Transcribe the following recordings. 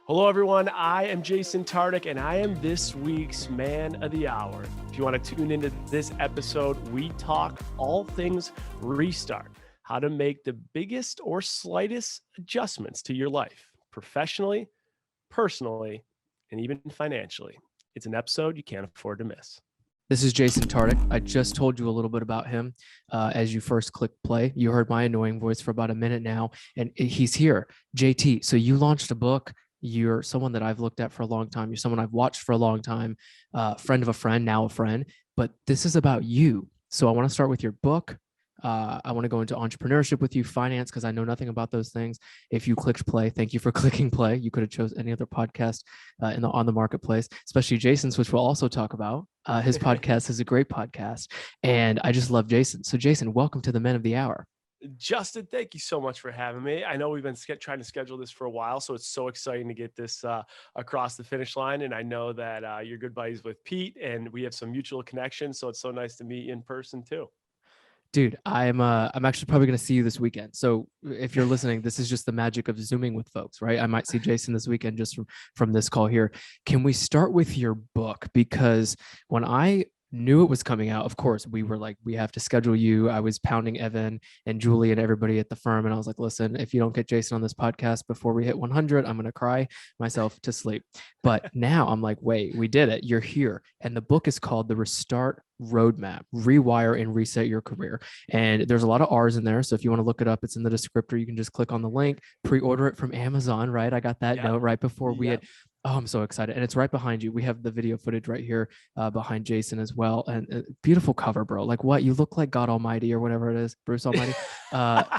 Hello, everyone. I am Jason Tartick, and I am this week's Man of the Hour. If you want to tune into this episode, we talk all things restart, how to make the biggest or slightest adjustments to your life, professionally, personally, and even financially. It's an episode you can't afford to miss. This is Jason Tartick. I just told you a little bit about him as you first clicked play. You heard my annoying voice for about a minute now, and he's here. JT, so you launched a book. You're someone that I've looked at for a long time. You're someone I've watched for a long time, friend of a friend, now a friend. But this is about you. So I want to start with your book. I want to go into entrepreneurship with you, finance, because I know nothing about those things. If you clicked play, thank you for clicking play. You could have chose any other podcast on the marketplace, especially Jason's, which we'll also talk about. His podcast is a great podcast, and I just love Jason. So Jason, welcome to the Men of the Hour. Justin, thank you so much for having me. I know we've been trying to schedule this for a while, so it's so exciting to get this across the finish line. And I know that you're good buddies with Pete, and we have some mutual connections, so it's so nice to meet you in person too. Dude, I'm actually probably going to see you this weekend. So if you're listening, this is just the magic of Zooming with folks, right? I might see Jason this weekend just from this call here. Can we start with your book? Because when I knew it was coming out, of course, we were like, we have to schedule you. I was pounding Evan and Julie and everybody at the firm. And I was like, listen, if you don't get Jason on this podcast before we hit 100, I'm going to cry myself to sleep. But now I'm like, wait, we did it. You're here. And the book is called The Restart Roadmap, Rewire and Reset Your Career. And there's a lot of R's in there. So if you want to look it up, it's in the descriptor. You can just click on the link, pre-order it from Amazon, right? I got that note right before we had. Oh, I'm so excited. And it's right behind you. We have the video footage right here behind Jason as well. And beautiful cover, bro. Like what? You look like God Almighty or whatever it is. Bruce Almighty.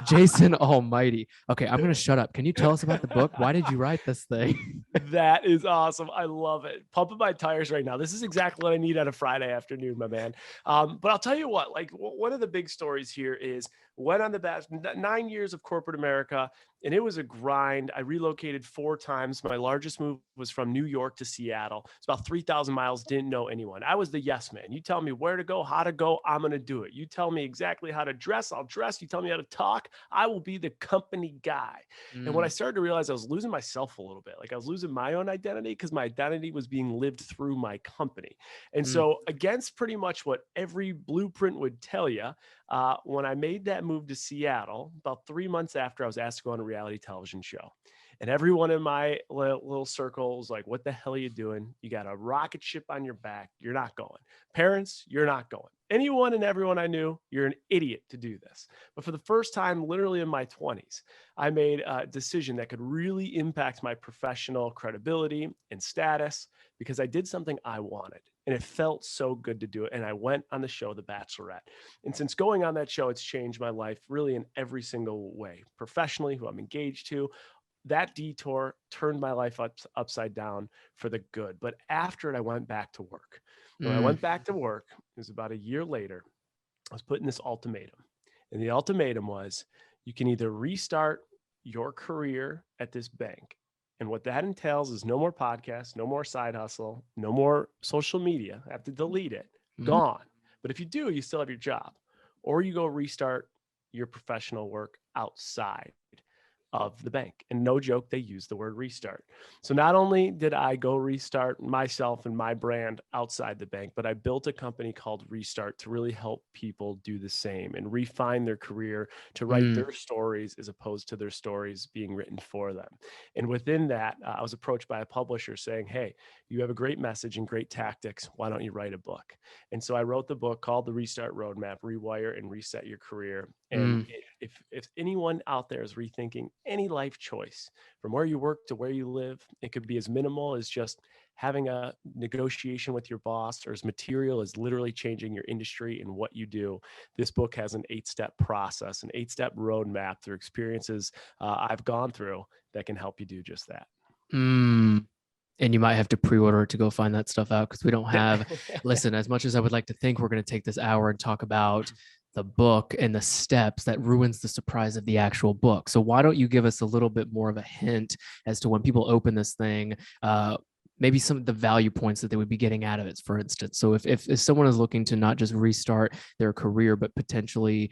Jason Almighty. Okay, I'm going to shut up. Can you tell us about the book? Why did you write this thing? That is awesome. I love it. Pumping my tires right now. This is exactly what I need on a Friday afternoon, my man. But I'll tell you what, like one of the big stories here is went on the Bachelor, 9 years of corporate America, and it was a grind. I relocated 4 times. My largest move was from New York to Seattle. It's about 3,000 miles. Didn't know anyone. I was the yes man. You tell me where to go, how to go, I'm going to do it. You tell me exactly how to dress, I'll dress. You tell me how to talk, I will be the company guy. And when I started to realize I was losing myself a little bit, like I was losing my own identity because my identity was being lived through my company. And so against pretty much what every blueprint would tell you, when I made that move to Seattle, about 3 months after, I was asked to go on a reality television show. And everyone in my little circle was like, what the hell are you doing? You got a rocket ship on your back. You're not going. Parents, you're not going. Anyone and everyone I knew, you're an idiot to do this. But for the first time, literally in my 20s, I made a decision that could really impact my professional credibility and status because I did something I wanted. And it felt so good to do it. And I went on the show, The Bachelorette. And since going on that show, it's changed my life really in every single way. Professionally, who I'm engaged to, that detour turned my life upside down for the good. But after it, I went back to work. When I went back to work, it was about a year later, I was put in this ultimatum. And the ultimatum was, you can either restart your career at this bank. And what that entails is no more podcasts, no more side hustle, no more social media. I have to delete it. Gone. But if you do, you still have your job. Or you go restart your professional work outside of the bank. And no joke, they use the word restart. So not only did I go restart myself and my brand outside the bank, but I built a company called Restart to really help people do the same and refine their career to write their stories as opposed to their stories being written for them. And within that, I was approached by a publisher saying, hey, you have a great message and great tactics. Why don't you write a book? And so I wrote the book called The Restart Roadmap, Rewire and Reset Your Career. And if anyone out there is rethinking any life choice from where you work to where you live, it could be as minimal as just having a negotiation with your boss or as material as literally changing your industry and what you do. This book has an 8-step process, an 8-step roadmap through experiences I've gone through that can help you do just that. And you might have to pre-order it to go find that stuff out because we don't have, listen, as much as I would like to think we're going to take this hour and talk about the book and the steps, that ruins the surprise of the actual book. So why don't you give us a little bit more of a hint as to when people open this thing, maybe some of the value points that they would be getting out of it, for instance. So if someone is looking to not just restart their career, but potentially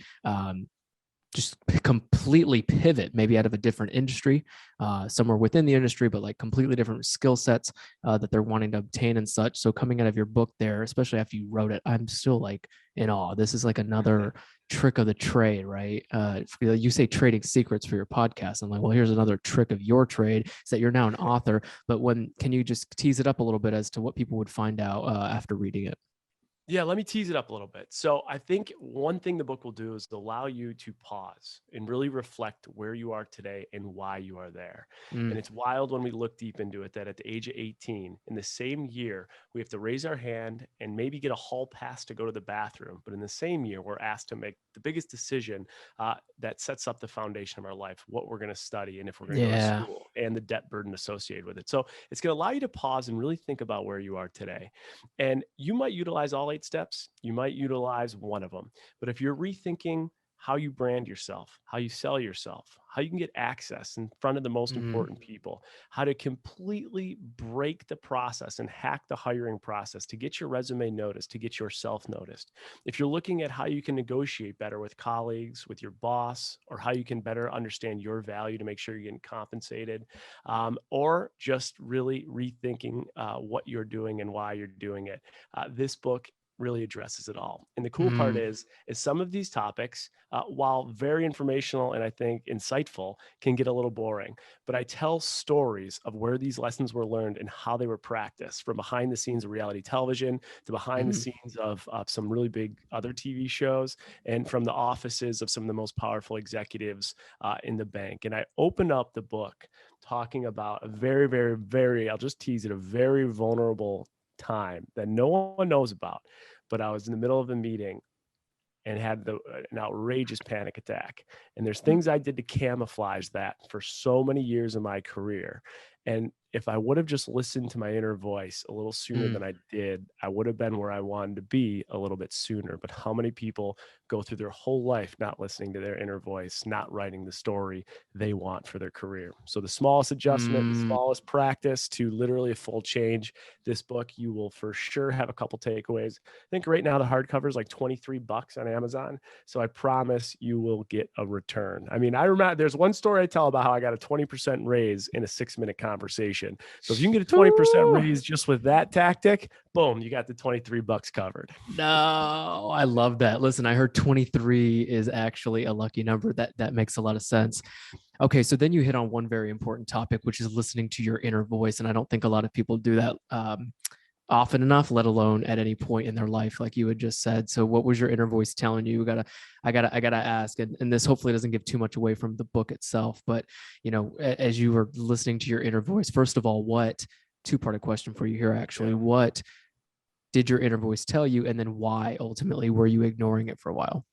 just completely pivot, maybe out of a different industry, somewhere within the industry, but like completely different skill sets that they're wanting to obtain and such. So coming out of your book there, especially after you wrote it, I'm still like in awe. This is like another trick of the trade, right? You say trading secrets for your podcast. I'm like, well, here's another trick of your trade is that you're now an author. But can you just tease it up a little bit as to what people would find out after reading it? Yeah, let me tease it up a little bit. So I think one thing the book will do is allow you to pause and really reflect where you are today and why you are there. And Mm, it's wild when we look deep into it that at the age of 18, in the same year, we have to raise our hand and maybe get a hall pass to go to the bathroom. But in the same year, we're asked to make the biggest decision that sets up the foundation of our life, what we're going to study and if we're going to go to yeah. school and the debt burden associated with it. So it's going to allow you to pause and really think about where you are today. And you might utilize all 8 steps, you might utilize one of them. But if you're rethinking how you brand yourself, how you sell yourself, how you can get access in front of the most Mm, important people, how to completely break the process and hack the hiring process to get your resume noticed, to get yourself noticed. If you're looking at how you can negotiate better with colleagues, with your boss, or how you can better understand your value to make sure you're getting compensated, or just really rethinking what you're doing and why you're doing it. This book really addresses it all. And the cool part mm, is some of these topics, while very informational and I think insightful, can get a little boring. But I tell stories of where these lessons were learned and how they were practiced, from behind the scenes of reality television to behind the mm, scenes of some really big other TV shows, and from the offices of some of the most powerful executives in the bank. And I open up the book talking about a very, very, very, I'll just tease it, a very vulnerable time that no one knows about. But I was in the middle of a meeting and had an outrageous panic attack. And there's mm, things I did to camouflage that for so many years in my career. And if I would have just listened to my inner voice a little sooner mm. than I did, I would have been where I wanted to be a little bit sooner. But how many people go through their whole life not listening to their inner voice, not writing the story they want for their career? So the smallest adjustment, the Mm, smallest practice to literally a full change, this book, you will for sure have a couple takeaways. I think right now the hardcover is like $23 on Amazon. So I promise you will get a return. I mean, I remember there's one story I tell about how I got a 20% raise in a 6-minute conversation. So if you can get a 20% Ooh, raise just with that tactic, boom, you got the $23 covered. no, I love that. Listen, I heard 23 is actually a lucky number. That makes a lot of sense. Okay, so then you hit on one very important topic, which is listening to your inner voice, and I don't think a lot of people do that often enough, let alone at any point in their life, like you had just said. So, what was your inner voice telling you? I gotta ask, and this hopefully doesn't give too much away from the book itself, but as you were listening to your inner voice, first of all, what two-parted question for you here, actually, Yeah. what did your inner voice tell you, and then why ultimately were you ignoring it for a while?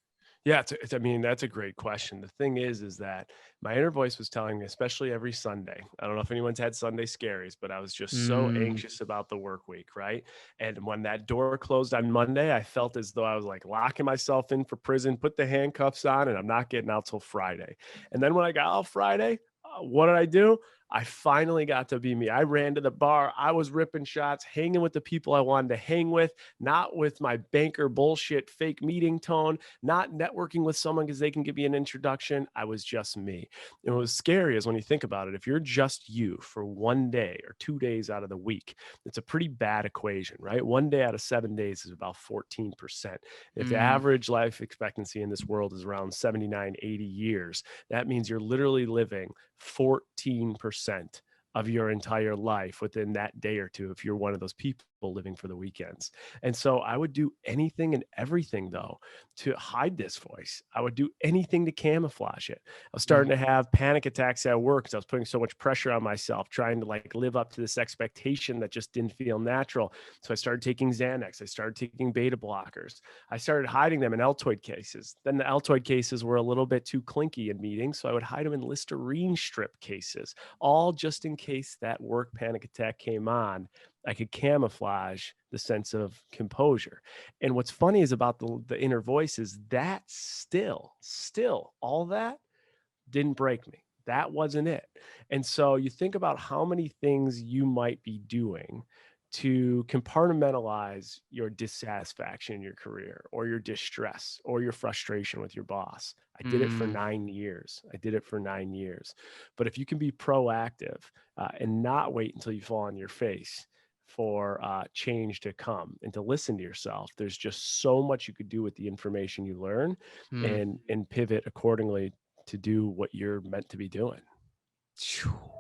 Yeah, I mean, that's a great question. The thing is that my inner voice was telling me, especially every Sunday. I don't know if anyone's had Sunday scaries, but I was just so Mm, anxious about the work week, right? And when that door closed on Monday, I felt as though I was like locking myself in for prison, put the handcuffs on, and I'm not getting out till Friday. And then when I got out Friday, what did I do? I finally got to be me. I ran to the bar. I was ripping shots, hanging with the people I wanted to hang with, not with my banker bullshit fake meeting tone, not networking with someone because they can give you an introduction. I was just me. And what was scary is when you think about it, if you're just you for one day or 2 days out of the week, it's a pretty bad equation, right? One day out of 7 days is about 14%. If the mm, average life expectancy in this world is around 79, 80 years, that means you're literally living 14% of your entire life within that day or two if you're one of those people living for the weekends. And so I would do anything and everything though to hide this voice. I would do anything to camouflage it. I was mm, starting to have panic attacks at work because I was putting so much pressure on myself, trying to like live up to this expectation that just didn't feel natural. So I started taking Xanax. I started taking beta blockers. I started hiding them in Altoid cases. Then the Altoid cases were a little bit too clinky in meetings. So I would hide them in Listerine strip cases, all just in case that work panic attack came on. I could camouflage the sense of composure. And what's funny is about the inner voice is that still, all that didn't break me. That wasn't it. And so you think about how many things you might be doing to compartmentalize your dissatisfaction in your career or your distress or your frustration with your boss. I did it for 9 years. I did it for 9 years. But if you can be proactive and not wait until you fall on your face for change to come and to listen to yourself, there's just so much you could do with the information you learn and pivot accordingly to do what you're meant to be doing.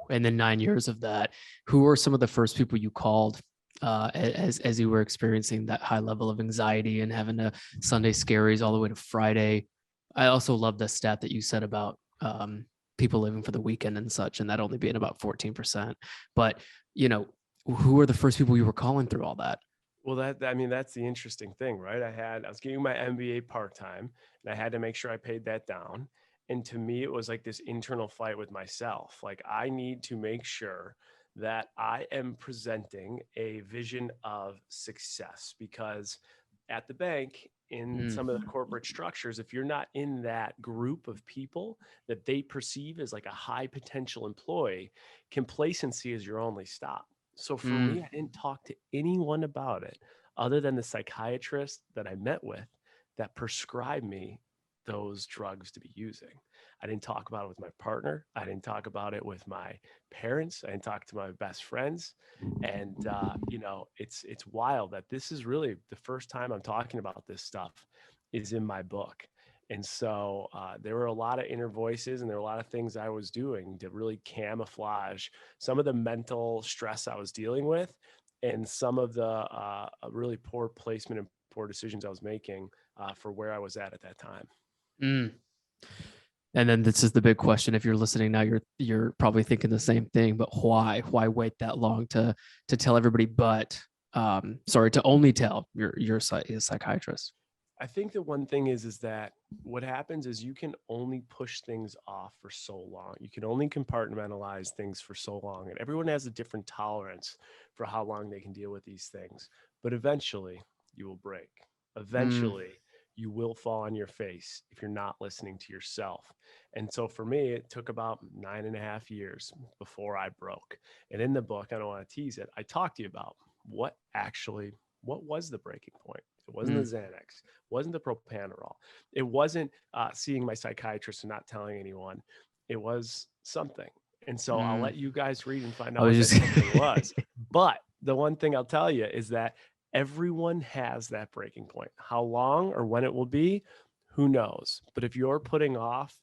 And then 9 years of that, who were some of the first people you called as you were experiencing that high level of anxiety and having to Sunday scaries all the way to Friday? I also love the stat that you said about people living for the weekend and such, and that only being about 14%. But, who were the first people you were calling through all that? Well, that's the interesting thing, right? I was getting my MBA part-time and I had to make sure I paid that down. And to me, it was like this internal fight with myself. Like, I need to make sure that I am presenting a vision of success, because at the bank, in some of the corporate structures, if you're not in that group of people that they perceive as like a high potential employee, complacency is your only stop. So for me, I didn't talk to anyone about it other than the psychiatrist that I met with that prescribed me those drugs to be using. I didn't talk about it with my partner. I didn't talk about it with my parents. I didn't talk to my best friends. And, it's wild that this is really the first time I'm talking about this stuff is in my book. And so there were a lot of inner voices and there were a lot of things I was doing to really camouflage some of the mental stress I was dealing with and some of the really poor placement and poor decisions I was making for where I was at that time. And then this is the big question. If you're listening now, you're probably thinking the same thing, but why wait that long to tell everybody, but to only tell your psychiatrist? I think the one thing is that what happens is you can only push things off for so long. You can only compartmentalize things for so long. And everyone has a different tolerance for how long they can deal with these things. But eventually you will break. Eventually you will fall on your face if you're not listening to yourself. And so for me, it took about 9.5 years before I broke. And in the book, I don't want to tease it, I talked to you about what was the breaking point. It wasn't the Xanax, wasn't the propanolol. It wasn't seeing my psychiatrist and not telling anyone. It was something. And so I'll let you guys read and find out what that something was. But the one thing I'll tell you is that everyone has that breaking point. How long or when it will be, who knows? But if you're putting off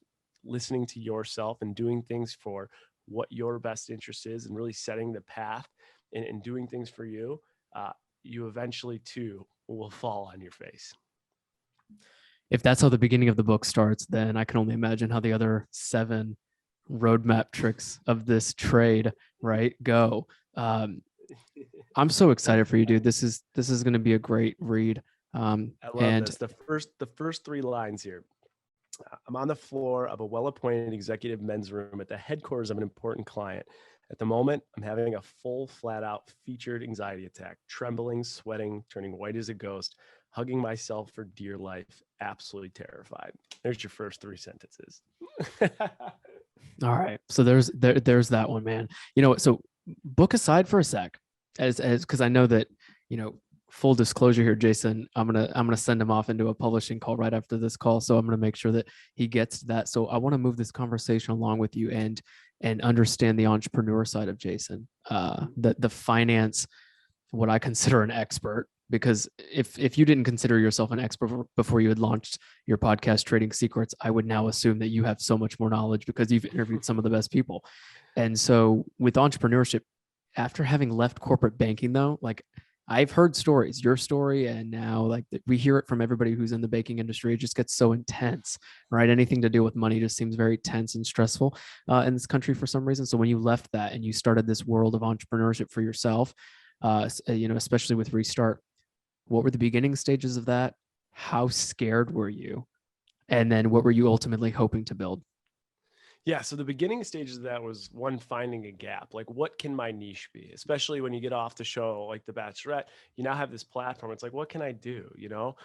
listening to yourself and doing things for what your best interest is and really setting the path and doing things for you, you eventually too will fall on your face. If that's how the beginning of the book starts, then I can only imagine how the other 7 roadmap tricks of this trade, right, go. I'm so excited for you, dude. This is going to be a great read. I love this. The first 3 lines here. I'm on the floor of a well-appointed executive men's room at the headquarters of an important client. At the moment, I'm having a full, flat-out featured anxiety attack, trembling, sweating, turning white as a ghost, hugging myself for dear life, absolutely terrified. There's your first 3 sentences. All right. So there's that one, man. So book aside for a sec, as because I know that, full disclosure here, Jason, I'm gonna send him off into a publishing call right after this call. So I'm gonna make sure that he gets to that. So I want to move this conversation along with you and understand the entrepreneur side of Jason, the finance, what I consider an expert. Because if you didn't consider yourself an expert before you had launched your podcast, Trading Secrets, I would now assume that you have so much more knowledge because you've interviewed some of the best people. And so with entrepreneurship, after having left corporate banking, though, like I've heard stories, your story, and now like we hear it from everybody who's in the banking industry. It just gets so intense, right? Anything to do with money just seems very tense and stressful in this country for some reason. So when you left that and you started this world of entrepreneurship for yourself, especially with Restart, what were the beginning stages of that? How scared were you? And then what were you ultimately hoping to build? Yeah, so the beginning stages of that was one, finding a gap. Like, what can my niche be? Especially when you get off the show like The Bachelorette, you now have this platform. It's like, what can I do?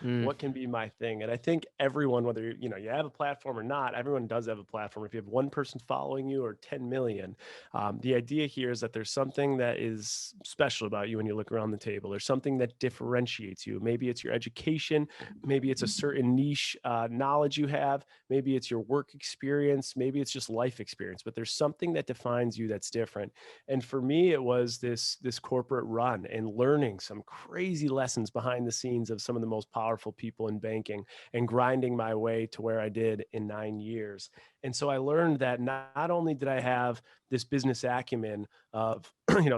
Mm, What can be my thing? And I think everyone, whether you have a platform or not, everyone does have a platform. If you have one person following you or 10 million, the idea here is that there's something that is special about you when you look around the table. There's something that differentiates you. Maybe it's your education, maybe it's a certain niche knowledge you have. Maybe it's your work experience, maybe it's just life experience, but there's something that defines you that's different. And for me, it was this corporate run and learning some crazy lessons behind the scenes of some of the most powerful people in banking and grinding my way to where I did in 9 years. And so I learned that not only did I have this business acumen of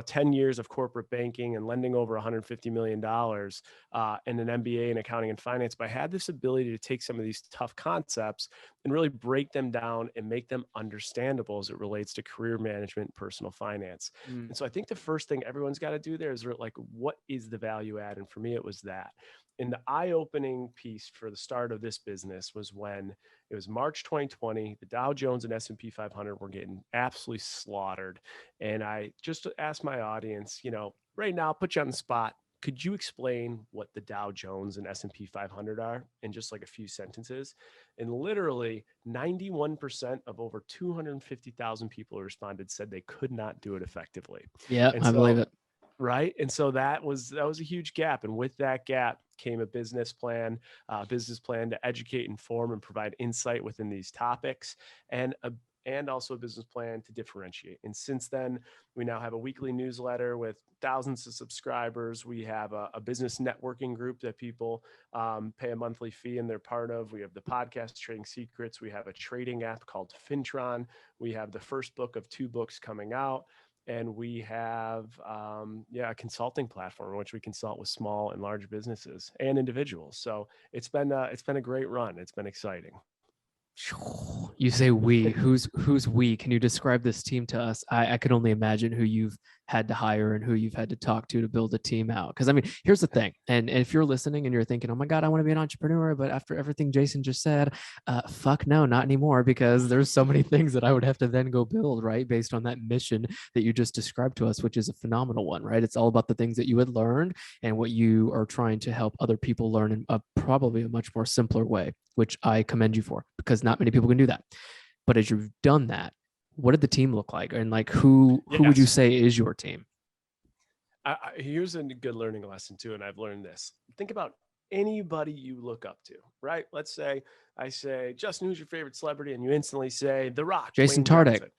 10 years of corporate banking and lending over $150 million and an MBA in accounting and finance, but I had this ability to take some of these tough concepts and really break them down and make them understandable as it relates to career management and personal finance. mm, And so I think the first thing everyone's got to do there is like, what is the value add? And for me, it was that. And the eye-opening piece for the start of this business was when it was March 2020. The Dow Jones and S&P 500 were getting absolutely slaughtered. And I just asked my audience, right now, put you on the spot. Could you explain what the Dow Jones and S&P 500 are in just like a few sentences? And literally 91% of over 250,000 people who responded said they could not do it effectively. yeah, And I believe so, it. right. And so that was a huge gap. And with that gap came a business plan to educate, inform, and provide insight within these topics, and also a business plan to differentiate. And since then, we now have a weekly newsletter with thousands of subscribers. We have a business networking group that people pay a monthly fee and they're part of. We have the podcast Trading Secrets. We have a trading app called Fintron. We have the first book of 2 books coming out. And we have, a consulting platform in which we consult with small and large businesses and individuals. So it's been a great run. It's been exciting. You say we. Who's we? Can you describe this team to us? I can only imagine who you've had to hire and who you've had to talk to build a team out. Because I mean, here's the thing. And if you're listening and you're thinking, oh my God, I want to be an entrepreneur, but after everything Jason just said, fuck no, not anymore, because there's so many things that I would have to then go build, right? Based on that mission that you just described to us, which is a phenomenal one, right? It's all about the things that you had learned and what you are trying to help other people learn in probably a much more simpler way, which I commend you for, because not many people can do that. But as you've done that, what did the team look like? And like, who would you Yes. say is your team? Here's a good learning lesson too. And I've learned this. Think about anybody you look up to, right? Let's say I say, Justin, who's your favorite celebrity? And you instantly say The Rock, Jason Dwayne Tartick.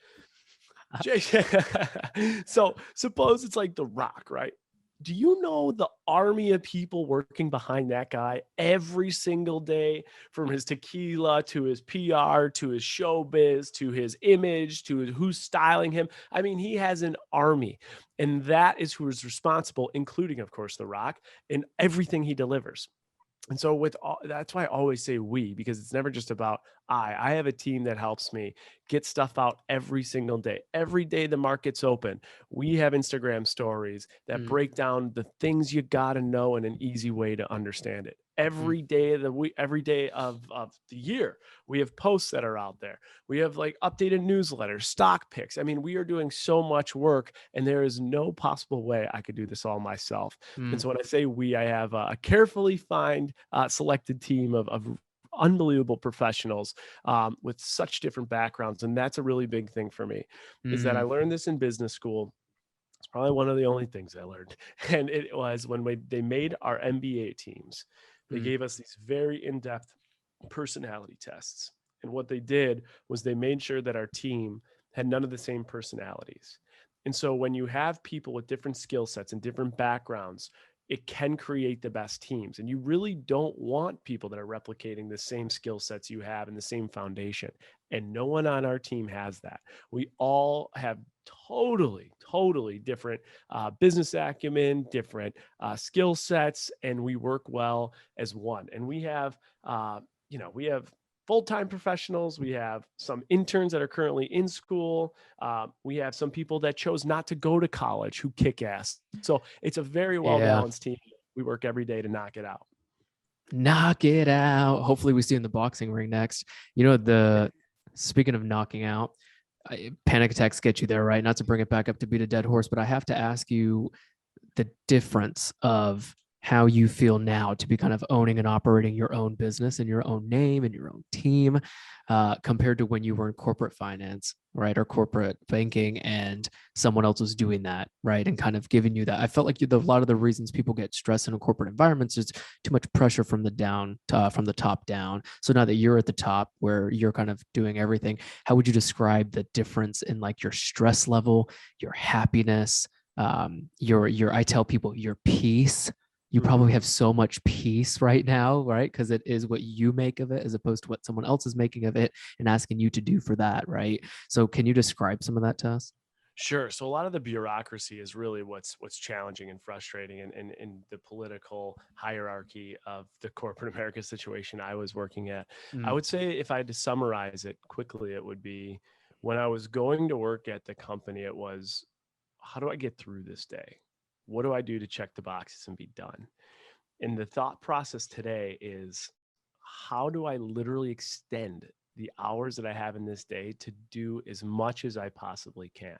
Johnson. So suppose it's like The Rock, right? Do you know the army of people working behind that guy every single day, from his tequila to his PR to his showbiz to his image to who's styling him? I mean, he has an army, and that is who is responsible, including, of course, The Rock, in everything he delivers. And so that's why I always say we, because it's never just about I have a team that helps me get stuff out every single day. Every day the market's open, we have Instagram stories that Mm, break down the things you got to know in an easy way to understand it. mm, Every day of the week, every day of the year, we have posts that are out there. We have like updated newsletters, stock picks. I mean, we are doing so much work, and there is no possible way I could do this all myself. And mm, so when I say we, I have a carefully selected team of unbelievable professionals with such different backgrounds. And that's a really big thing for me, is that I mm, learned this in business school. It's probably one of the only things I learned. And it was when they made our MBA teams, they mm, gave us these very in-depth personality tests. And what they did was they made sure that our team had none of the same personalities. And so when you have people with different skill sets and different backgrounds, it can create the best teams. And you really don't want people that are replicating the same skill sets you have and the same foundation. And no one on our team has that. We all have totally different business acumen, different skill sets, and we work well as one. And we have, we have full-time professionals. We have some interns that are currently in school. We have some people that chose not to go to college who kick ass. So it's a very yeah. well-balanced team. We work every day to knock it out. Knock it out. Hopefully we see you in the boxing ring next. Speaking of knocking out, Panic attacks get you there, right? Not to bring it back up to beat a dead horse, but I have to ask you the difference of how you feel now to be kind of owning and operating your own business and your own name and your own team, compared to when you were in corporate finance, right? Or corporate banking and someone else was doing that, right? And kind of giving you that. I felt like a lot of the reasons people get stressed in corporate environments is too much pressure from from the top down. So now that you're at the top where you're kind of doing everything, how would you describe the difference in like your stress level, your happiness, your I tell people your peace. You probably have so much peace right now, right? Because it is what you make of it as opposed to what someone else is making of it and asking you to do for that, right? So can you describe some of that to us? Sure. So a lot of the bureaucracy is really what's challenging and frustrating in the political hierarchy of the corporate America situation I was working at. I Mm, would say if I had to summarize it quickly, it would be when I was going to work at the company, it was how do I get through this day? What do I do to check the boxes and be done? And the thought process today is how do I literally extend the hours that I have in this day to do as much as I possibly can?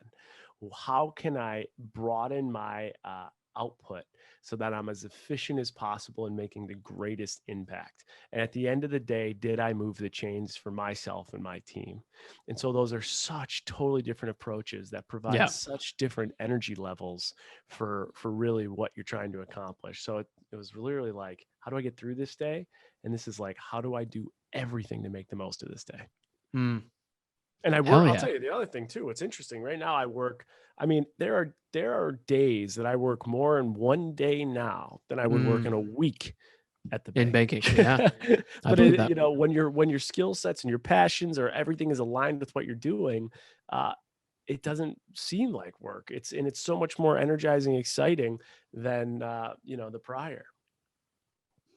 How can I broaden my output so that I'm as efficient as possible in making the greatest impact? And at the end of the day, did I move the chains for myself and my team? And so those are such totally different approaches that provide yeah. such different energy levels for really what you're trying to accomplish. So it was literally like, how do I get through this day? And this is like, how do I do everything to make the most of this day? Mm, And I work, hell I'll yeah. tell you the other thing too. What's interesting right now, I work, I mean, there are days that I work more in one day now than I would work in Mm, a week at the in bank. banking. Yeah. I But believe that. when your skill sets and your passions or everything is aligned with what you're doing, uh, it doesn't seem like work. It's so much more energizing, exciting than the prior.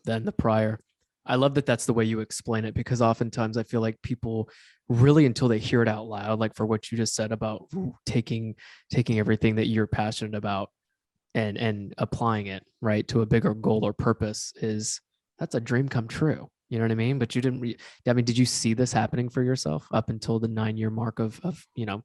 Than the prior. I love that that's the way you explain it because oftentimes I feel like people really until they hear it out loud, like for what you just said about taking everything that you're passionate about and applying it right to a bigger goal or purpose is that's a dream come true. You know what I mean? But you didn't. I mean, did you see this happening for yourself up until the 9 year mark of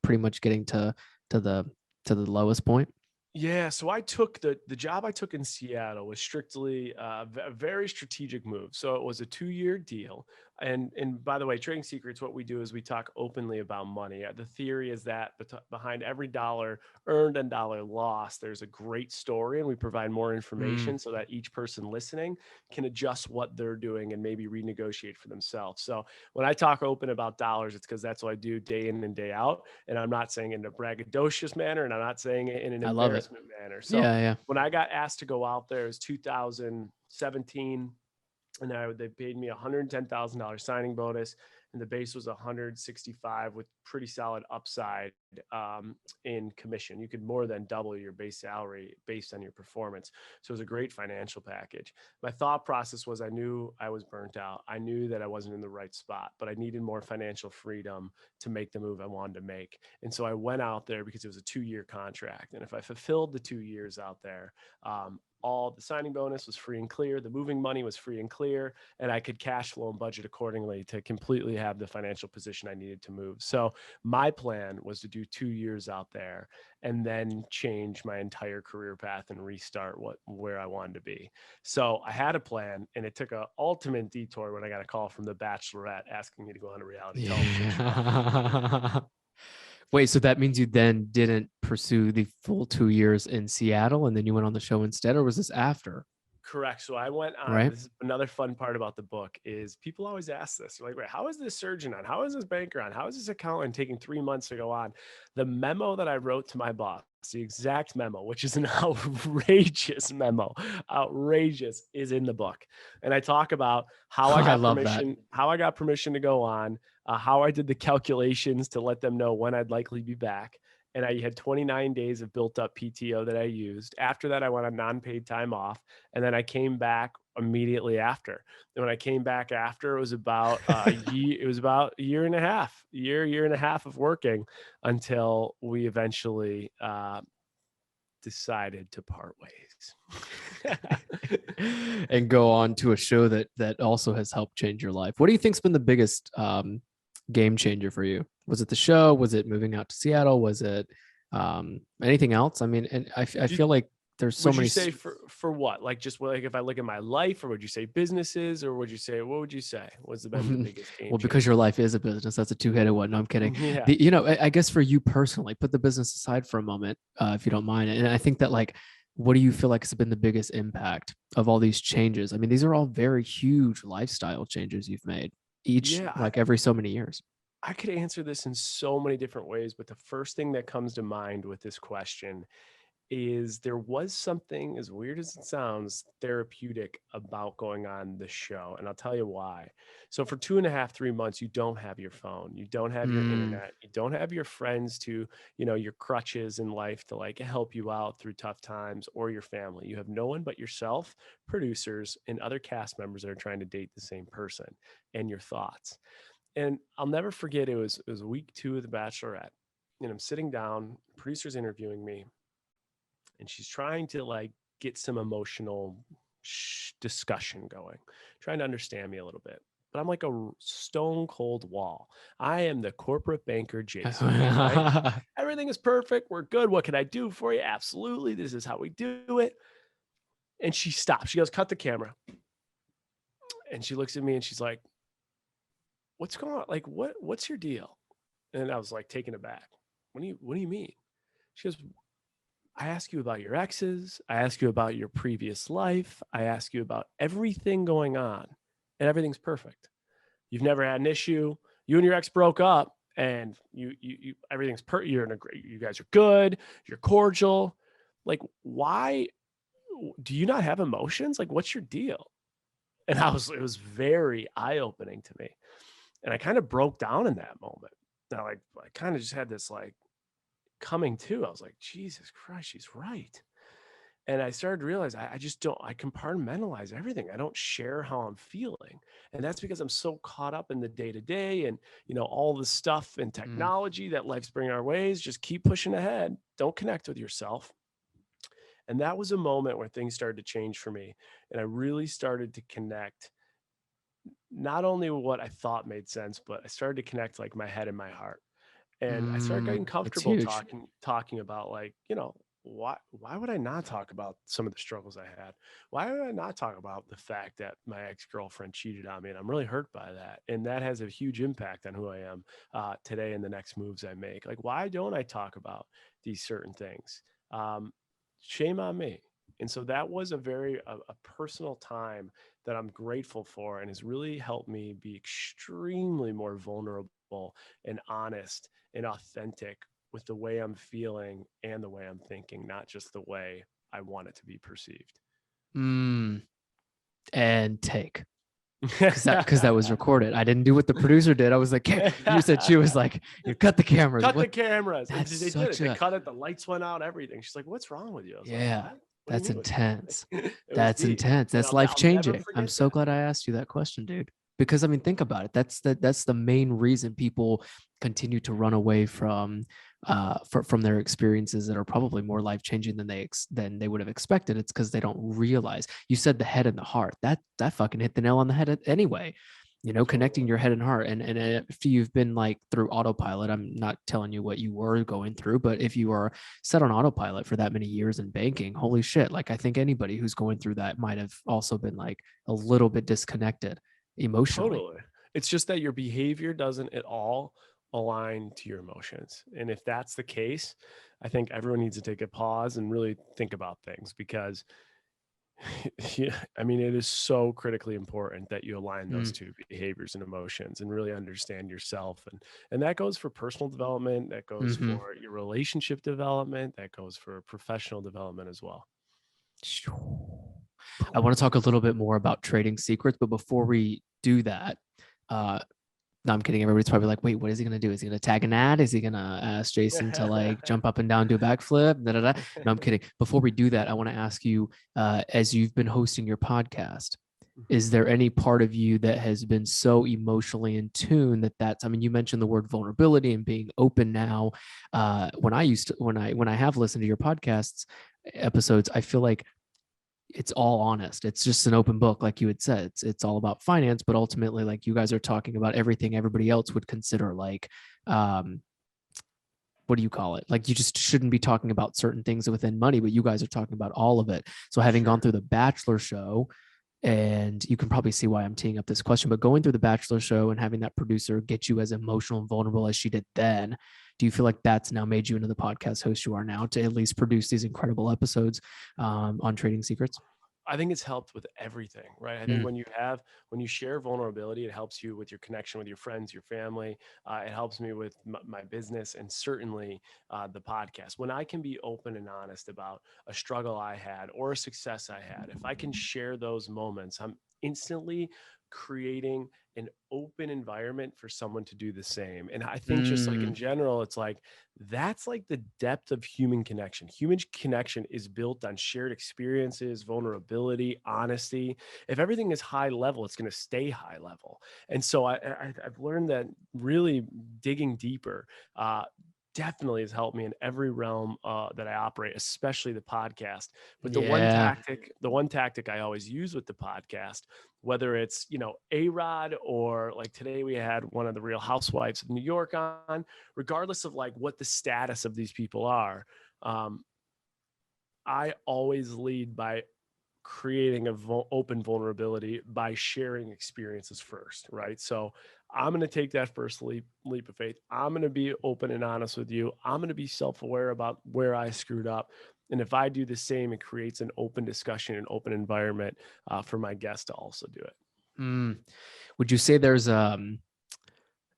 pretty much getting to the to the lowest point? Yeah, so I took the job I took in Seattle was strictly a very strategic move. So it was a 2-year deal. And by the way, Trading Secrets, what we do is we talk openly about money. The theory is that behind every dollar earned and dollar lost, there's a great story, and we provide more Mm, information so that each person listening can adjust what they're doing and maybe renegotiate for themselves. So when I talk open about dollars, it's because that's what I do day in and day out. And I'm not saying it in a braggadocious manner, and I'm not saying it in an I love it. embarrassment manner. So Yeah, yeah. when I got asked to go out there, it was 2017, and they paid me $110,000 signing bonus, and the base was 165 with pretty solid upside in commission. You could more than double your base salary based on your performance. So it was a great financial package. My thought process was I knew I was burnt out. I knew that I wasn't in the right spot, but I needed more financial freedom to make the move I wanted to make. And so I went out there because it was a 2-year contract. And if I fulfilled the 2 years out there, all the signing bonus was free and clear. The moving money was free and clear, and I could cash flow and budget accordingly to completely have the financial position I needed to move. So my plan was to do 2 years out there and then change my entire career path and restart where I wanted to be. So I had a plan, and it took a ultimate detour when I got a call from the Bachelorette asking me to go on a reality television show. Yeah. Wait, so that means you then didn't pursue the full 2 years in Seattle and then you went on the show instead, or was this after? Correct. So I went on. Right? This is another fun part about the book is people always ask this. They're like, wait, how is this surgeon on? How is this banker on? How is this accountant taking 3 months to go on? The memo that I wrote to my boss, the exact memo, which is an outrageous memo, outrageous, is in the book. And I talk about I love that. how I got permission to go on, how I did the calculations to let them know when I'd likely be back, and I had 29 days of built up PTO that I used. After that, I went on non-paid time off, and then I came back immediately after. And when I came back after, it was about a year. It was about a year and a half, year and a half of working until we eventually decided to part ways. And go on to a show that also has helped change your life. What do you think's been the biggest game changer for you Was it the show? Was it moving out to Seattle? Was it anything else? I mean, and I feel like there's so Would many. you say for what? Like just like if I look at my life, or would you say businesses, or would you say what would you say was been the biggest game Well, because changer? your life is a business, that's a two-headed one. No, I'm kidding. Yeah. The, you know, I guess for you personally, put the business aside for a moment, if you don't mind. And I think that like, what do you feel like has been the biggest impact of all these changes? I mean, these are all very huge lifestyle changes you've made, each Yeah, like every so many years. I could answer this in so many different ways, but the first thing that comes to mind with this question is there was something, as weird as it sounds, therapeutic about going on the show. And I'll tell you why. So for 2.5, 3 months, you don't have your phone, you don't have your Mm, internet, you don't have your friends to, your crutches in life to like help you out through tough times, or your family. You have no one but yourself, producers, and other cast members that are trying to date the same person, and your thoughts. And I'll never forget, it was week 2 of The Bachelorette. And I'm sitting down, producer's interviewing me, and she's trying to like get some emotional discussion going, trying to understand me a little bit. But I'm like a stone cold wall. I am the corporate banker Jason, right? Everything is perfect. We're good. What can I do for you? Absolutely. This is how we do it. And she stops. She goes, cut the camera. And she looks at me and she's like, what's going on? Like, what's your deal? And I was like taken aback. What do you mean? She goes, I ask you about your exes. I ask you about your previous life. I ask you about everything going on, and everything's perfect. You've never had an issue. You and your ex broke up, and you everything's you're in a great. You guys are good. You're cordial. Like, why do you not have emotions? Like, what's your deal? And it was very eye opening to me, and I kind of broke down in that moment. Now, like, I kind of just had this like coming to. I was like, Jesus Christ, she's right. And I started to realize I just don't, I compartmentalize everything. I don't share how I'm feeling. And that's because I'm so caught up in the day to day and, all the stuff and mm, technology that life's bringing our ways. Just keep pushing ahead. Don't connect with yourself. And that was a moment where things started to change for me. And I really started to connect not only what I thought made sense, but I started to connect like my head and my heart. And I started getting that's comfortable huge. talking about like, why would I not talk about some of the struggles I had? Why would I not talk about the fact that my ex-girlfriend cheated on me? And I'm really hurt by that. And that has a huge impact on who I am today and the next moves I make. Like, why don't I talk about these certain things? Um, Shame on me. And so that was a personal time that I'm grateful for, and has really helped me be extremely more vulnerable and honest and authentic with the way I'm feeling and the way I'm thinking, not just the way I want it to be perceived. Mm, and take. Because that was recorded. I didn't do what the producer did. I was like, you said she was like, you cut the cameras. Cut the What? cameras. And That's they did it. such They a cut it. The lights went out, everything. She's like, what's wrong with you? I was like, yeah. what? What do you That's mean? What's wrong? intense. It was That's deep. intense. And That's life I'll never changing. I'm forget so that. glad I asked you that question, dude. Because I mean, think about it. That's the main reason people continue to run away from their experiences that are probably more life changing than they would have expected. It's because they don't realize. You said the head and the heart. That fucking hit the nail on the head anyway. Connecting Totally. your head and heart. And if you've been like through autopilot, I'm not telling you what you were going through, but if you are set on autopilot for that many years in banking, holy shit. Like I think anybody who's going through that might have also been like a little bit disconnected emotionally. Totally. It's just that your behavior doesn't at all align to your emotions. And if that's the case, I think everyone needs to take a pause and really think about things, because yeah, I mean, it is so critically important that you align those Mm, two behaviors and emotions and really understand yourself. And that goes for personal development, that goes mhm. for your relationship development, that goes for professional development as well. I want to talk a little bit more about trading secrets, but before we do that, uh, no, I'm kidding. Everybody's probably like, wait, what is he gonna do? Is he gonna tag an ad? Is he gonna ask Jason to like jump up and down, do a backflip? Da, da, da. No, I'm kidding. Before we do that, I want to ask you, as you've been hosting your podcast, is Mhm. there any part of you that has been so emotionally in tune that's, I mean, you mentioned the word vulnerability and being open now. When I have listened to your podcasts episodes, I feel like it's all honest. It's just an open book, like you had said. It's all about finance, but ultimately, like you guys are talking about everything everybody else would consider like what do you call it? Like you just shouldn't be talking about certain things within money, but you guys are talking about all of it. So having gone through the Bachelor show, and you can probably see why I'm teeing up this question, but going through the Bachelor show and having that producer get you as emotional and vulnerable as she did then, do you feel like that's now made you into the podcast host you are now to at least produce these incredible episodes on Trading Secrets? I think it's helped with everything, right? I think when you share vulnerability, it helps you with your connection with your friends, your family. It helps me with my business, and certainly the podcast. When I can be open and honest about a struggle I had or a success I had, if I can share those moments, I'm instantly creating an open environment for someone to do the same. And I think just like in general, it's like that's like the depth of human connection. Human connection is built on shared experiences, vulnerability, honesty. If everything is high level, it's going to stay high level. And so I've learned that really digging deeper definitely has helped me in every realm that I operate, especially the podcast. But the one tactic I always use with the podcast, whether it's, A-Rod or like today we had one of the Real Housewives of New York on, regardless of like what the status of these people are, I always lead by creating open vulnerability by sharing experiences first, right? So I'm going to take that first leap of faith. I'm going to be open and honest with you. I'm going to be self-aware about where I screwed up. And if I do the same, it creates an open discussion, an open environment for my guests to also do it. Would you say there's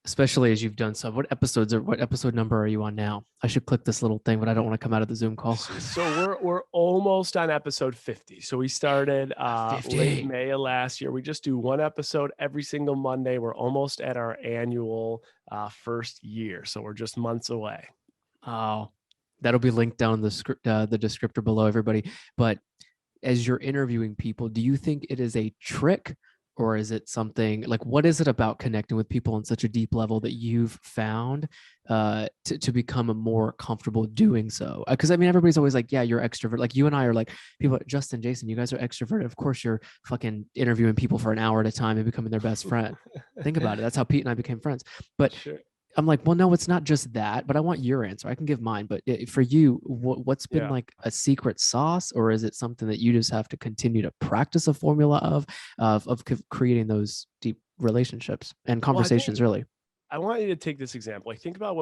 especially as you've done so, what episode number are you on now? I should click this little thing, but I don't want to come out of the Zoom call. So we're almost on episode 50. So we started late May of last year. We just do one episode every single Monday. We're almost at our annual first year. So we're just months away. Oh, that'll be linked down in the descriptor below, everybody. But as you're interviewing people, do you think it is a trick? Or is it something like, what is it about connecting with people on such a deep level that you've found to become a more comfortable doing so? Because I mean, everybody's always like, yeah, you're extrovert. Like you and I are like people, Justin, Jason, you guys are extroverted. Of course, you're fucking interviewing people for an hour at a time and becoming their best friend. Think about it. That's how Pete and I became friends. But I'm like, well, no, it's not just that, but I want your answer. I can give mine, but for you, what's been like a secret sauce, or is it something that you just have to continue to practice a formula of creating those deep relationships and conversations, really? I want you to take this example. Like think about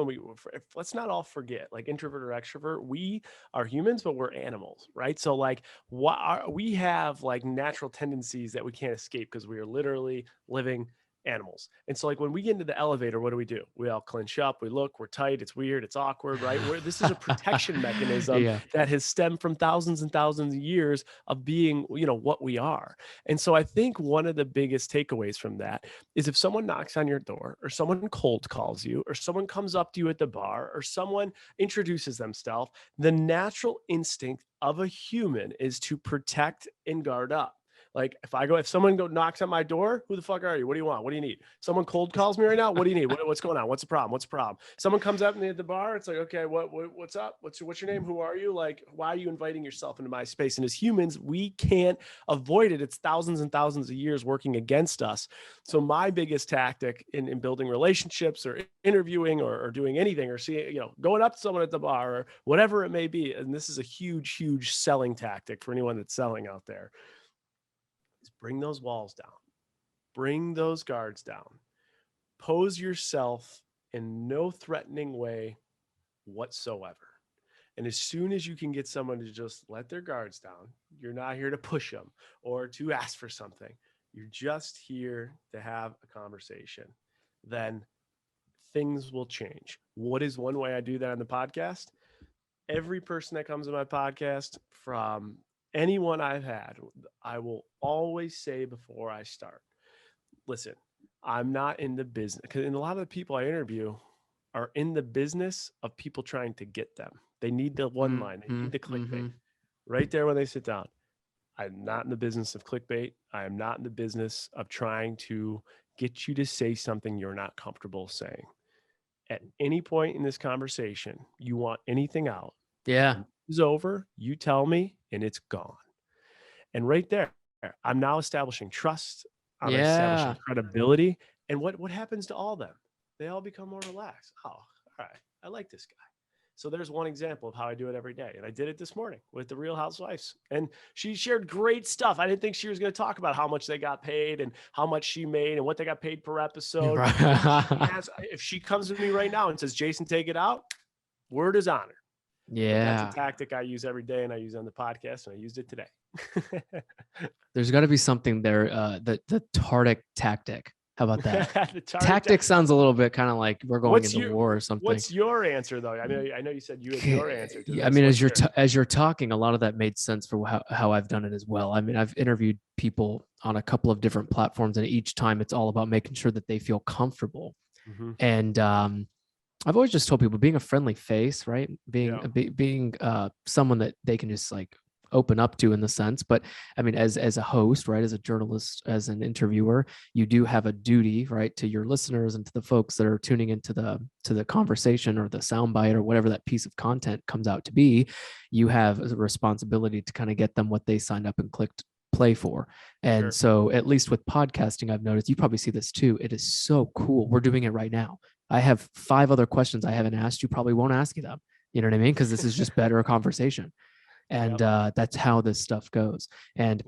let's not all forget, like introvert or extrovert, we are humans, but we're animals, right? So like we have like natural tendencies that we can't escape because we are literally living animals. And so like when we get into the elevator, what do? We all clench up, we look, we're tight, it's weird, it's awkward, right? This is a protection mechanism that has stemmed from thousands and thousands of years of being, what we are. And so I think one of the biggest takeaways from that is if someone knocks on your door or someone cold calls you or someone comes up to you at the bar or someone introduces themselves, the natural instinct of a human is to protect and guard up. Like if someone knocks on my door, who the fuck are you? What do you want? What do you need? Someone cold calls me right now. What do you need? What's going on? What's the problem? What's the problem? Someone comes up to me at the bar. It's like, okay, what's up? What's your name? Who are you? Like, why are you inviting yourself into my space? And as humans, we can't avoid it. It's thousands and thousands of years working against us. So my biggest tactic in building relationships or interviewing or doing anything or seeing, going up to someone at the bar or whatever it may be. And this is a huge, huge selling tactic for anyone that's selling out there. Is bring those walls down, bring those guards down, pose yourself in no threatening way whatsoever. And as soon as you can get someone to just let their guards down, you're not here to push them or to ask for something. You're just here to have a conversation. Then things will change. What is one way I do that on the podcast? Every person that comes on my podcast, from anyone I've had, I will always say before I start, listen, I'm not in the business, because a lot of the people I interview are in the business of people trying to get them. They need the one line, they need the clickbait right there when they sit down. I'm not in the business of clickbait. I am not in the business of trying to get you to say something you're not comfortable saying. At any point in this conversation, you want anything out. It's over. You tell me and it's gone. And right there, I'm now establishing trust. I'm establishing credibility. And what happens to all of them? they all become more relaxed. Oh, all right. I like this guy. So there's one example of how I do it every day. And I did it this morning with the Real Housewives. And she shared great stuff. I didn't think she was going to talk about how much they got paid and how much she made and what they got paid per episode. If she comes to me right now and says, Jason, take it out, word is honor. Yeah. But that's a tactic I use every day, and I use on the podcast, and I used it today. There's got to be something there. The Tartick tactic. How about that? Tactic sounds a little bit kind of like we're going into war or something. What's your answer though? I mean, I know you said you had your answer to this. I mean, as you're talking, a lot of that made sense for how I've done it as well. I mean, I've interviewed people on a couple of different platforms, and each time it's all about making sure that they feel comfortable. Mm-hmm. And I've always just told people being a friendly face, right? Being someone that they can just like open up to in the sense. But I mean, as a host, right, as a journalist, as an interviewer, you do have a duty, right, to your listeners and to the folks that are tuning into the conversation or the soundbite or whatever that piece of content comes out to be. You have a responsibility to kind of get them what they signed up and clicked play for. And so at least with podcasting, I've noticed, you probably see this too. It is so cool. We're doing it right now. I have 5 other questions I haven't asked you, probably won't ask you them. You know what I mean? Because this is just better conversation. And that's how this stuff goes. And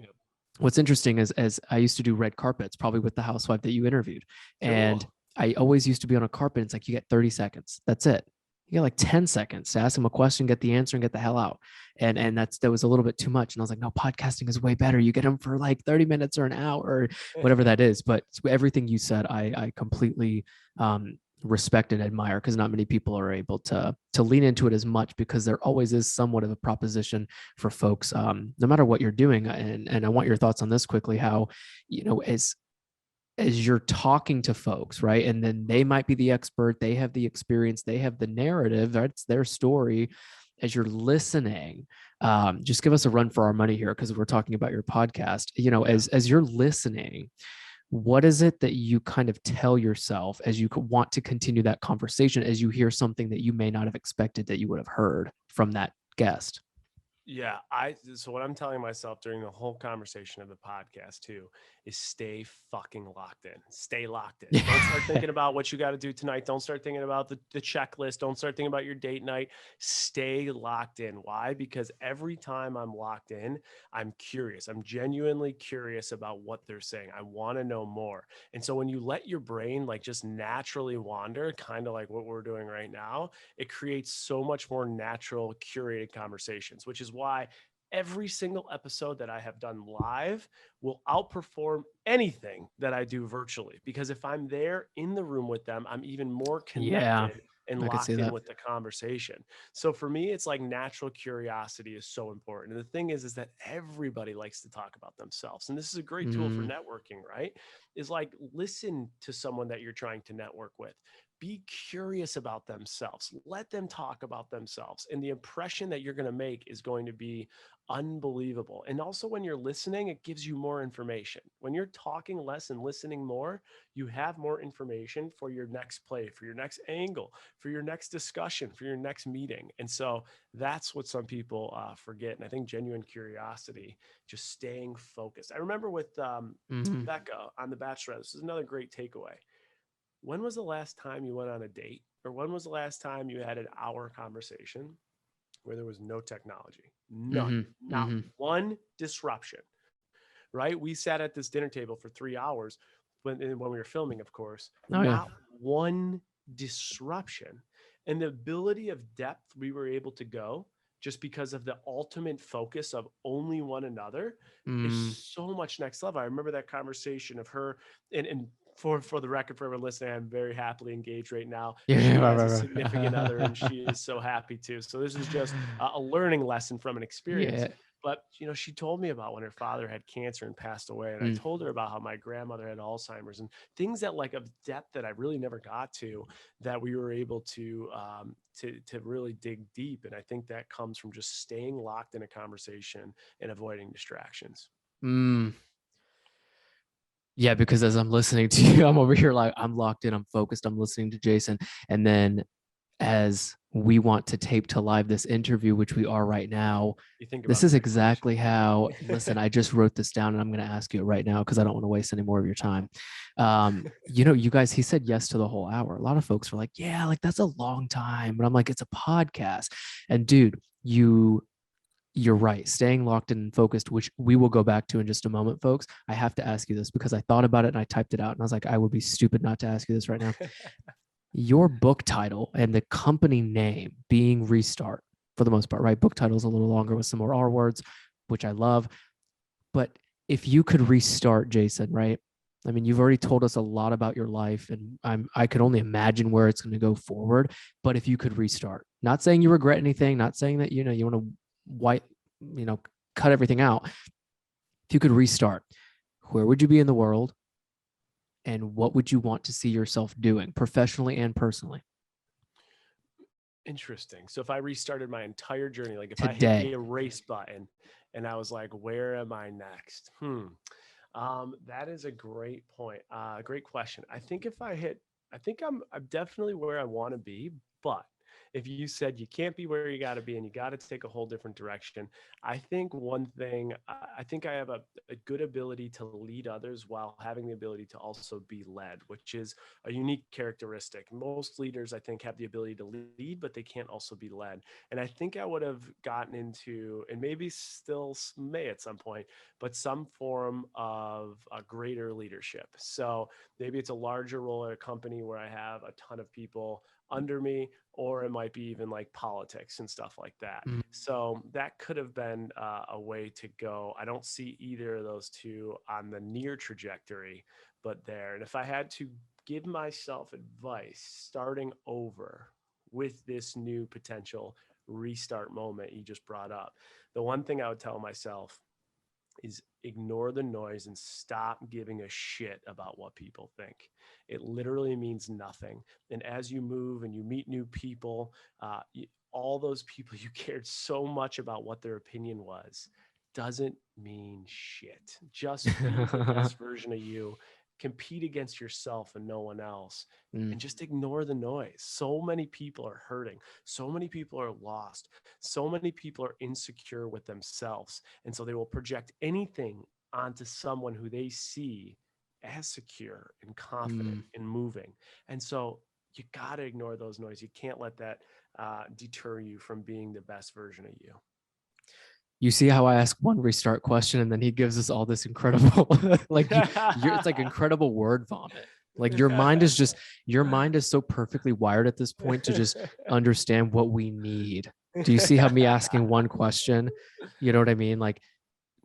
what's interesting is, as I used to do red carpets, probably with the housewife that you interviewed. And I always used to be on a carpet. It's like, you get 30 seconds. That's it. You get like 10 seconds to ask them a question, get the answer, and get the hell out. And that was a little bit too much. And I was like, no, podcasting is way better. You get them for like 30 minutes or an hour or whatever that is. But everything you said, I completely respect and admire, because not many people are able to lean into it as much, because there always is somewhat of a proposition for folks, no matter what you're doing. And I want your thoughts on this quickly, how, you know, as you're talking to folks, right, and then they might be the expert, they have the experience, they have the narrative, that's their story. As you're listening, just give us a run for our money here, because we're talking about your podcast. You know, as you're listening, what is it that you kind of tell yourself as you want to continue that conversation, as you hear something that you may not have expected that you would have heard from that guest? Yeah. So what I'm telling myself during the whole conversation of the podcast too, is stay fucking locked in. Stay locked in. Don't start thinking about what you got to do tonight. Don't start thinking about the checklist. Don't start thinking about your date night. Stay locked in. Why? Because every time I'm locked in, I'm curious. I'm genuinely curious about what they're saying. I want to know more. And so when you let your brain like just naturally wander, kind of like what we're doing right now, it creates so much more natural, curated conversations, which is why every single episode that I have done live will outperform anything that I do virtually. Because if I'm there in the room with them, I'm even more connected and locked in with the conversation. So for me, it's like natural curiosity is so important. And the thing is that everybody likes to talk about themselves. And this is a great tool for networking, right? Is like, listen to someone that you're trying to network with. Be curious about themselves. Let them talk about themselves. And the impression that you're going to make is going to be unbelievable. And also when you're listening, it gives you more information. When you're talking less and listening more, you have more information for your next play, for your next angle, for your next discussion, for your next meeting. And so that's what some people forget. And I think genuine curiosity, just staying focused. I remember with Becca on The Bachelor, this is another great takeaway. When was the last time you went on a date? Or when was the last time you had an hour conversation where there was no technology? None. Not one disruption, right? We sat at this dinner table for 3 hours when we were filming, of course. Not one disruption. And the ability of depth we were able to go just because of the ultimate focus of only one another is so much next level. I remember that conversation of her and for the record, for everyone listening, I'm very happily engaged right now. She has a significant other, and she is so happy too. So this is just a learning lesson from an experience. But, you know, she told me about when her father had cancer and passed away. And I told her about how my grandmother had Alzheimer's and things that like of depth that I really never got to, that we were able to really dig deep. And I think that comes from just staying locked in a conversation and avoiding distractions. Yeah, because as I'm listening to you, I'm over here like I'm locked in, I'm focused, I'm listening to Jason. And then as we want to tape to live this interview, which we are right now, You think this about is the next exactly question. how, listen, I just wrote this down and I'm going to ask you it right now because I don't want to waste any more of your time. You guys, he said yes to the whole hour. A lot of folks were like, yeah, like that's a long time. But I'm like, it's a podcast. And dude, you're right. Staying locked in and focused, which we will go back to in just a moment, folks. I have to ask you this because I thought about it and I typed it out and I was like, I would be stupid not to ask you this right now. Your book title and the company name being Restart for the most part, right? Book title is a little longer with some more R words, which I love. But if you could restart, Jason, right? I mean, you've already told us a lot about your life, and I could only imagine where it's going to go forward. But if you could restart, not saying you regret anything, not saying that you want to white, cut everything out. If you could restart, where would you be in the world? And what would you want to see yourself doing professionally and personally Interesting. So if I restarted my entire journey, like if I hit the today? erase button and I was like, where am I next? That is a great point. Great question. I think I'm definitely where I want to be, but if you said you can't be where you got to be and you got to take a whole different direction, I think one thing, I think I have a good ability to lead others while having the ability to also be led, which is a unique characteristic. Most leaders, I think, have the ability to lead, but they can't also be led. And I think I would have gotten into, and maybe still may at some point, but some form of a greater leadership. So maybe it's a larger role at a company where I have a ton of people under me, or it might be even like politics and stuff like that. Mm. So that could have been a way to go. I don't see either of those two on the near trajectory, but there. And if I had to give myself advice starting over with this new potential restart moment you just brought up, the one thing I would tell myself is ignore the noise and stop giving a shit about what people think. It literally means nothing. And as you move and you meet new people, all those people you cared so much about what their opinion was doesn't mean shit. Just be the best version of you, compete against yourself and no one else, Mm. and just ignore the noise. So many people are hurting. So many people are lost. So many people are insecure with themselves. And so they will project anything onto someone who they see as secure and confident Mm. and moving. And so you got to ignore those noise. You can't let that deter you from being the best version of you. You see how I ask one restart question and then he gives us all this incredible, like it's like incredible word vomit. Like your mind is so perfectly wired at this point to just understand what we need. Do you see how me asking one question, you know what I mean? Like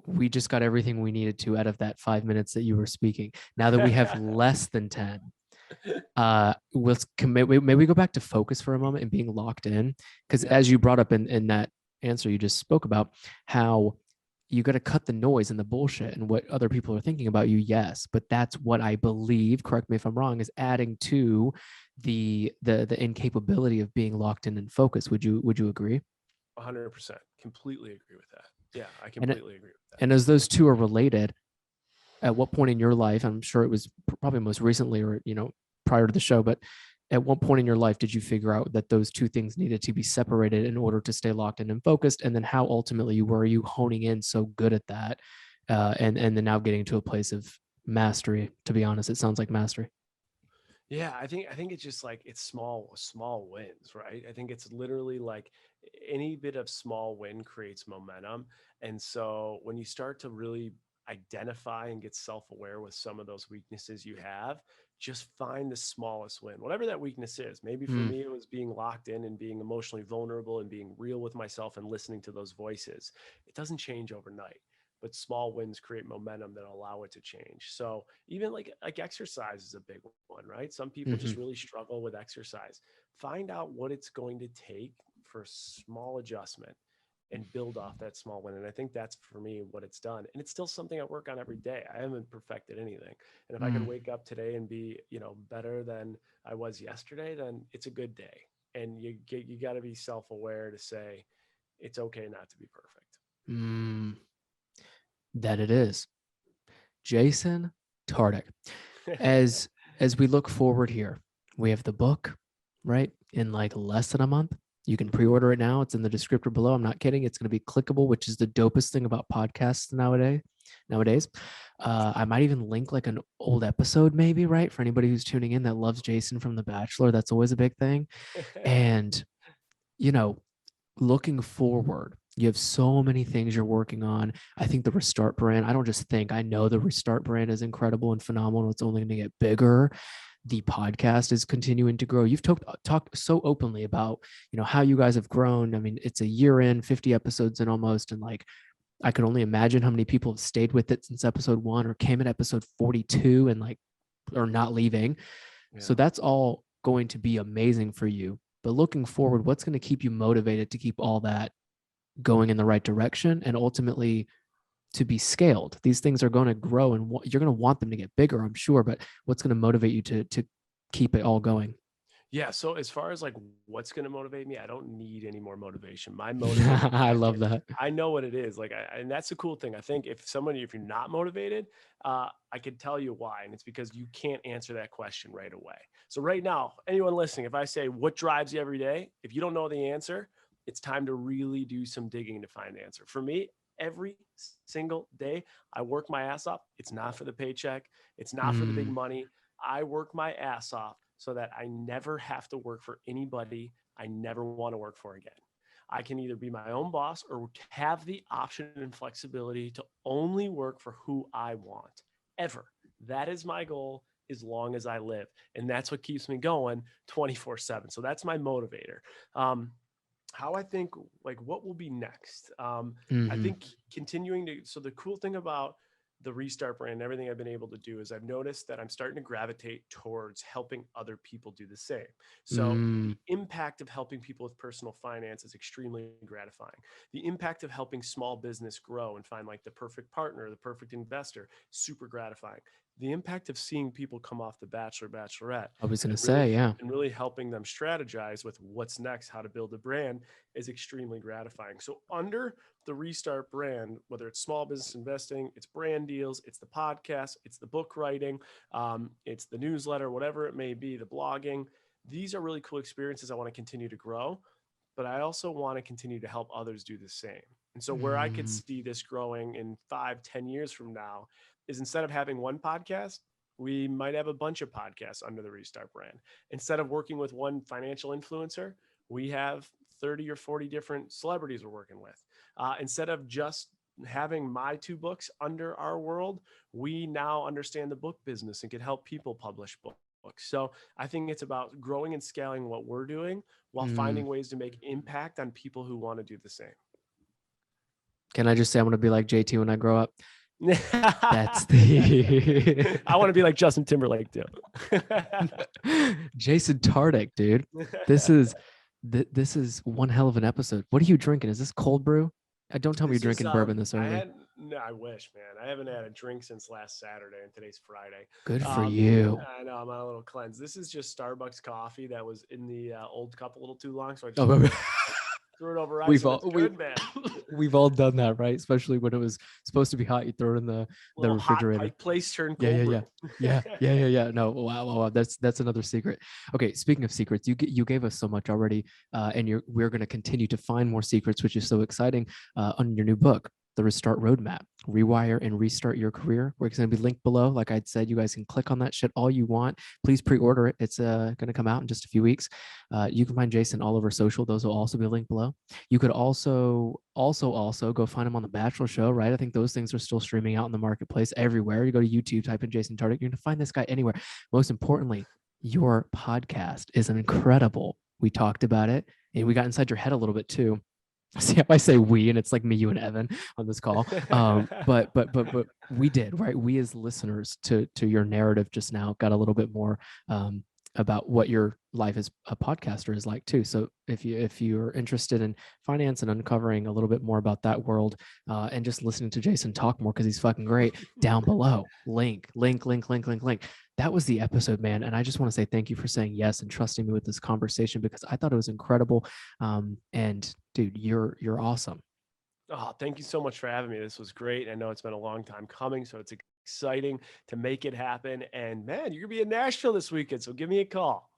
we just got everything we needed to out of that 5 minutes that you were speaking. Now that we have less than 10, maybe we go back to focus for a moment and being locked in. Because Yep. as you brought up in that answer you just spoke about, how you got to cut the noise and the bullshit and what other people are thinking about you. Yes, but that's what I believe, correct me if I'm wrong, is adding to the incapability of being locked in and focused. Would you agree? 100%. Completely agree with that. Yeah, I And completely agree with that. and as those two are related, at what point in your life, I'm sure it was probably most recently or prior to the show, but at what point in your life did you figure out that those two things needed to be separated in order to stay locked in and focused? And then how ultimately were you honing in so good at that, and then now getting to a place of mastery? To be honest, it sounds like mastery. Yeah, I think it's just like it's small wins, right? I think it's literally like any bit of small win creates momentum. And so when you start to really identify and get self-aware with some of those weaknesses you have, just find the smallest win, whatever that weakness is. Maybe for Mm. me it was being locked in and being emotionally vulnerable and being real with myself and listening to those voices. It doesn't change overnight, but small wins create momentum that allow it to change. So even like exercise is a big one, right? Some people just Hmm. really struggle with exercise. Find out what it's going to take for a small adjustment and build off that small win. And I think that's for me what it's done. And it's still something I work on every day. I haven't perfected anything. And if I could Mm. wake up today and be, better than I was yesterday, then it's a good day. And you got to be self-aware to say it's okay not to be perfect. Mm. That it is. Jason Tartick. As we look forward here, we have the book, right? In like less than a month. You can pre-order it now. It's in the descriptor below. I'm not kidding. It's going to be clickable, which is the dopest thing about podcasts nowadays. I might even link like an old episode, maybe, right? For anybody who's tuning in that loves Jason from The Bachelor. That's always a big thing. And, you know, looking forward, you have so many things you're working on. I think the Restart brand, I don't just think, I know the Restart brand is incredible and phenomenal. It's only going to get bigger. The podcast is continuing to grow. You've talked so openly about, how you guys have grown. I mean, it's a year in, 50 episodes in almost. And like, I could only imagine how many people have stayed with it since episode 1 or came at episode 42 and like, are not leaving. Yeah. So that's all going to be amazing for you. But looking forward, what's going to keep you motivated to keep all that going in the right direction and ultimately to be scaled? These things are going to grow and you're going to want them to get bigger, I'm sure. But what's going to motivate you to keep it all going? Yeah. So as far as like what's going to motivate me, I don't need any more motivation. My motivation. I love that. I know what it is. Like, and that's the cool thing. I think if you're not motivated, I could tell you why. And it's because you can't answer that question right away. So right now, anyone listening, if I say, what drives you every day? If you don't know the answer, it's time to really do some digging to find the answer. For me, every single day, I work my ass off. It's not for the paycheck. It's not for the big money. I work my ass off so that I never have to work for anybody I never want to work for again. I can either be my own boss or have the option and flexibility to only work for who I want, ever. That is my goal as long as I live. And that's what keeps me going 24/7. So that's my motivator. How I think, like, what will be next? I think continuing to, so the cool thing about the Restart brand and everything I've been able to do is I've noticed that I'm starting to gravitate towards helping other people do the same. So the impact of helping people with personal finance is extremely gratifying. The impact of helping small business grow and find like the perfect partner, the perfect investor, super gratifying. The impact of seeing people come off the Bachelor, Bachelorette. I was going to say, yeah. And really helping them strategize with what's next, how to build a brand is extremely gratifying. So under the Restart brand, whether it's small business investing, it's brand deals, it's the podcast, it's the book writing, it's the newsletter, whatever it may be, the blogging, these are really cool experiences I want to continue to grow, but I also want to continue to help others do the same. And so where I could see this growing in 5-10 years from now is instead of having one podcast, we might have a bunch of podcasts under the Restart brand. Instead of working with one financial influencer, we have 30 or 40 different celebrities we're working with. Instead of just having my 2 books under our world, we now understand the book business and can help people publish books. So I think it's about growing and scaling what we're doing while finding ways to make impact on people who want to do the same. Can I just say I'm going to be like JT when I grow up? That's the I want to be like Justin Timberlake too. Jason Tartick, dude. This is one hell of an episode. What are you drinking? Is this cold brew? Don't tell me you're drinking bourbon this early. No, I wish, man. I haven't had a drink since last Saturday, and today's Friday. Good for you. I know, I'm on a little cleanse. This is just Starbucks coffee that was in the old cup a little too long, so I just threw it over ice. We've all done that, right? Especially when it was supposed to be hot, you throw it in the refrigerator. Hot place turned cold. Yeah. No, wow. That's another secret. Okay, speaking of secrets, you gave us so much already, and we're going to continue to find more secrets, which is so exciting on your new book, The Restart Roadmap, Rewire and Restart Your Career. Where it's going to be linked below. Like I'd said, you guys can click on that shit all you want. Please pre-order it. It's going to come out in just a few weeks. You can find Jason all over social. Those will also be linked below. You could also go find him on The Bachelor show, right? I think those things are still streaming out in the marketplace everywhere. You go to YouTube, type in Jason Tartick, you're going to find this guy anywhere. Most importantly, your podcast is incredible. We talked about it and we got inside your head a little bit too. See how I say we, and it's like me, you, and Evan on this call. But we did, right? We as listeners to your narrative just now got a little bit more about what your life as a podcaster is like too. So if you're interested in finance and uncovering a little bit more about that world and just listening to Jason talk more because he's fucking great, down below, link. That was the episode, man. And I just want to say thank you for saying yes and trusting me with this conversation because I thought it was incredible. And dude, you're awesome. Oh, thank you so much for having me. This was great. I know it's been a long time coming, so it's exciting to make it happen. And man, you're gonna be in Nashville this weekend, so give me a call.